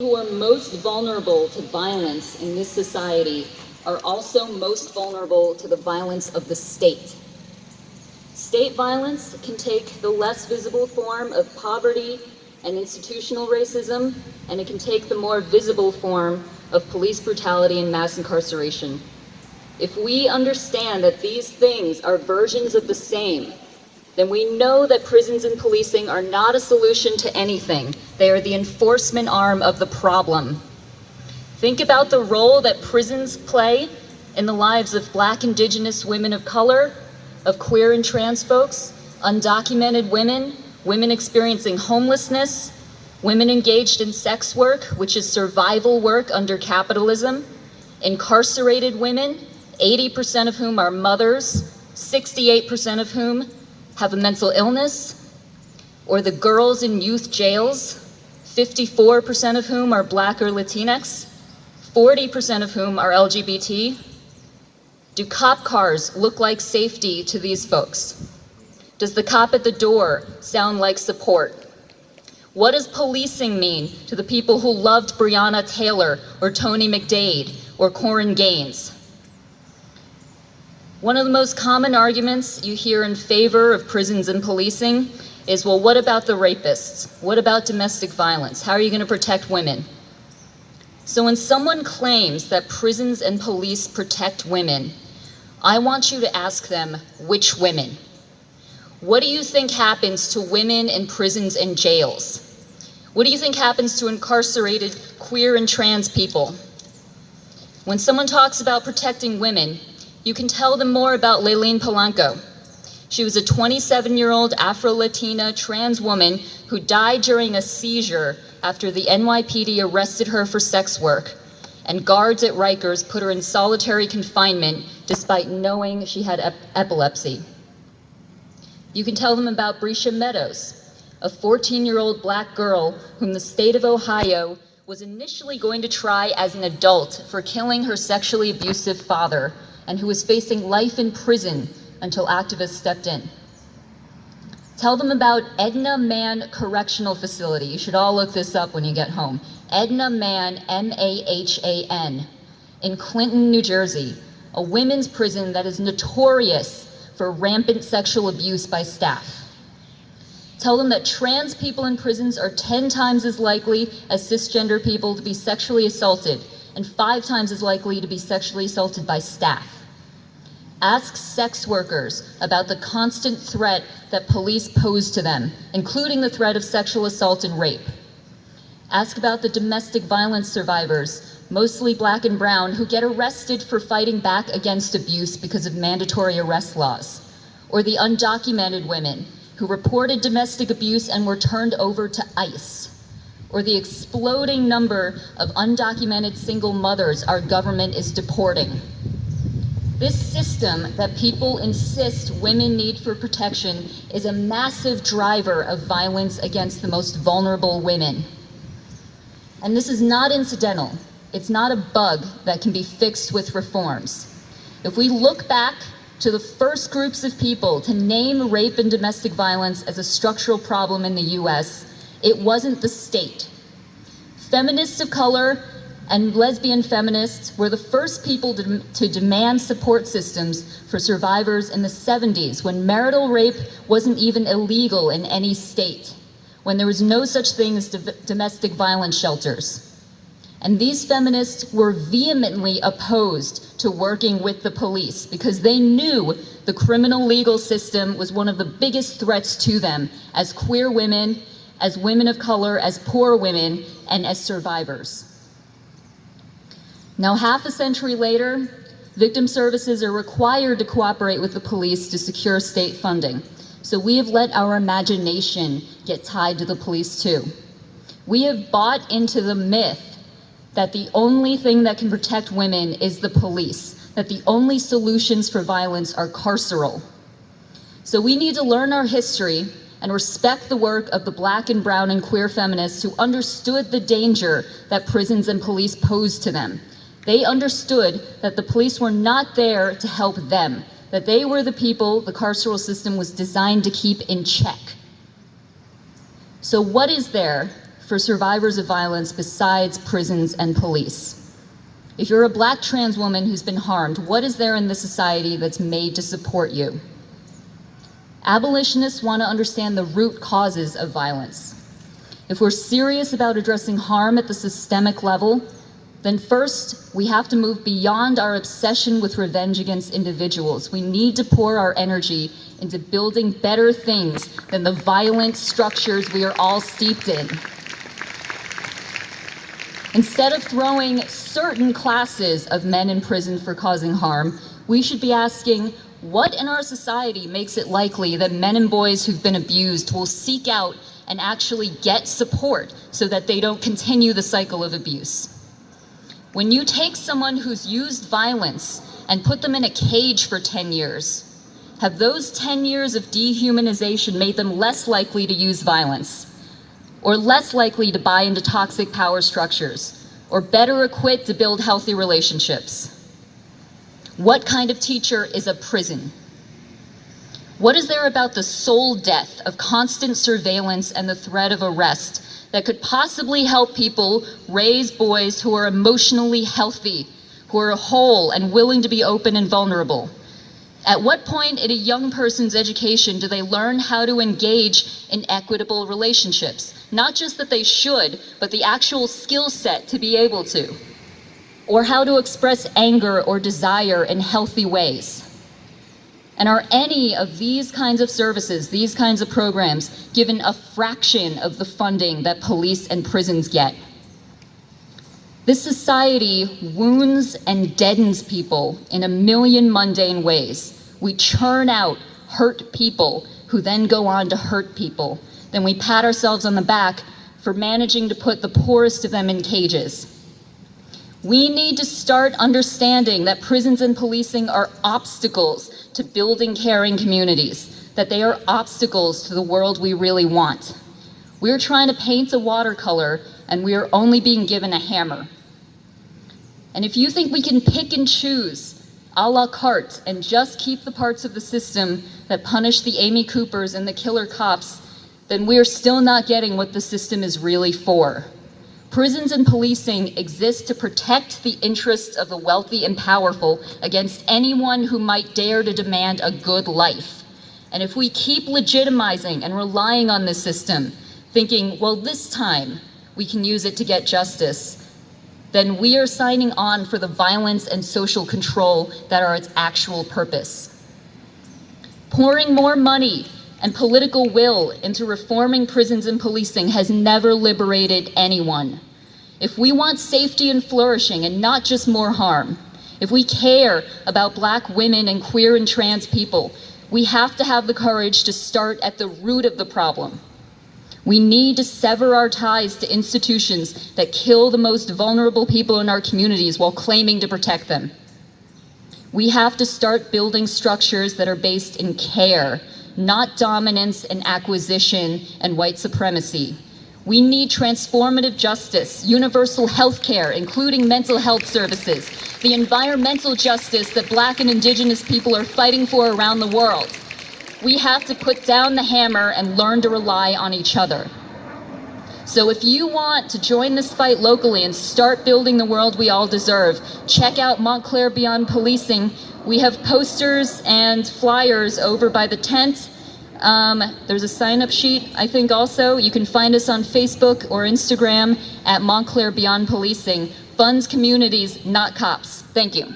who are most vulnerable to violence in this society are also most vulnerable to the violence of the state. State violence can take the less visible form of poverty and institutional racism, and it can take the more visible form of police brutality and mass incarceration. If we understand that these things are versions of the same, then we know that prisons and policing are not a solution to anything. They are the enforcement arm of the problem. Think about the role that prisons play in the lives of Black, Indigenous women of color, of queer and trans folks, undocumented women, women experiencing homelessness, women engaged in sex work, which is survival work under capitalism, incarcerated women, 80% of whom are mothers, 68% of whom have a mental illness, or the girls in youth jails, 54% of whom are Black or Latinx, 40% of whom are LGBT. Do cop cars look like safety to these folks? Does the cop at the door sound like support? What does policing mean to the people who loved Breonna Taylor or Tony McDade or Corin Gaines? One of the most common arguments you hear in favor of prisons and policing is, well, what about the rapists? What about domestic violence? How are you going to protect women? So when someone claims that prisons and police protect women, I want you to ask them, which women? What do you think happens to women in prisons and jails? What do you think happens to incarcerated queer and trans people? When someone talks about protecting women, you can tell them more about Layleen Polanco. She was a 27-year-old Afro-Latina trans woman who died during a seizure after the NYPD arrested her for sex work, and guards at Rikers put her in solitary confinement despite knowing she had epilepsy. You can tell them about Brescia Meadows, a 14-year-old Black girl whom the state of Ohio was initially going to try as an adult for killing her sexually abusive father, and who was facing life in prison until activists stepped in. Tell them about Edna Mann Correctional Facility. You should all look this up when you get home. Edna Mann, M-A-H-A-N, in Clinton, New Jersey, a women's prison that is notorious for rampant sexual abuse by staff. Tell them that trans people in prisons are 10 times as likely as cisgender people to be sexually assaulted, and 5 times as likely to be sexually assaulted by staff. Ask sex workers about the constant threat that police pose to them, including the threat of sexual assault and rape. Ask about the domestic violence survivors, mostly Black and brown, who get arrested for fighting back against abuse because of mandatory arrest laws, or the undocumented women who reported domestic abuse and were turned over to ICE, or the exploding number of undocumented single mothers our government is deporting. This system that people insist women need for protection is a massive driver of violence against the most vulnerable women. And this is not incidental. It's not a bug that can be fixed with reforms. If we look back to the first groups of people to name rape and domestic violence as a structural problem in the US, it wasn't the state. Feminists of color and lesbian feminists were the first people to demand support systems for survivors in the 70s, when marital rape wasn't even illegal in any state, when there was no such thing as domestic violence shelters. And these feminists were vehemently opposed to working with the police because they knew the criminal legal system was one of the biggest threats to them as queer women, as women of color, as poor women, and as survivors. Now, half a century later, victim services are required to cooperate with the police to secure state funding. So we have let our imagination get tied to the police too. We have bought into the myth that the only thing that can protect women is the police, that the only solutions for violence are carceral. So we need to learn our history and respect the work of the Black and brown and queer feminists who understood the danger that prisons and police posed to them. They understood that the police were not there to help them, that they were the people the carceral system was designed to keep in check. So what is there for survivors of violence besides prisons and police? If you're a Black trans woman who's been harmed, what is there in the society that's made to support you? Abolitionists want to understand the root causes of violence. If we're serious about addressing harm at the systemic level, then first, we have to move beyond our obsession with revenge against individuals. We need to pour our energy into building better things than the violent structures we are all steeped in. Instead of throwing certain classes of men in prison for causing harm, we should be asking, what in our society makes it likely that men and boys who've been abused will seek out and actually get support so that they don't continue the cycle of abuse? When you take someone who's used violence and put them in a cage for 10 years, have those 10 years of dehumanization made them less likely to use violence, or less likely to buy into toxic power structures, or better equipped to build healthy relationships? What kind of teacher is a prison? What is there about the soul death of constant surveillance and the threat of arrest that could possibly help people raise boys who are emotionally healthy, who are whole and willing to be open and vulnerable? At what point in a young person's education do they learn how to engage in equitable relationships? Not just that they should, but the actual skill set to be able to. Or how to express anger or desire in healthy ways. And are any of these kinds of services, these kinds of programs, given a fraction of the funding that police and prisons get? This society wounds and deadens people in a million mundane ways. We churn out hurt people who then go on to hurt people. Then we pat ourselves on the back for managing to put the poorest of them in cages. We need to start understanding that prisons and policing are obstacles to building caring communities, that they are obstacles to the world we really want. We're trying to paint a watercolor and we are only being given a hammer. And if you think we can pick and choose a la carte and just keep the parts of the system that punish the Amy Coopers and the killer cops, then we are still not getting what the system is really for. Prisons and policing exist to protect the interests of the wealthy and powerful against anyone who might dare to demand a good life. And if we keep legitimizing and relying on this system, thinking, well, this time we can use it to get justice, then we are signing on for the violence and social control that are its actual purpose. Pouring more money and political will into reforming prisons and policing has never liberated anyone. If we want safety and flourishing and not just more harm, if we care about Black women and queer and trans people, we have to have the courage to start at the root of the problem. We need to sever our ties to institutions that kill the most vulnerable people in our communities while claiming to protect them. We have to start building structures that are based in care, not dominance and acquisition and white supremacy. We need transformative justice, universal health care, including mental health services, the environmental justice that Black and Indigenous people are fighting for around the world. We have to put down the hammer and learn to rely on each other. So if you want to join this fight locally and start building the world we all deserve, check out Montclair Beyond Policing. We have posters and flyers over by the tent. There's a sign-up sheet, I think, also. You can find us on Facebook or Instagram at Montclair Beyond Policing. Funds communities, not cops. Thank you.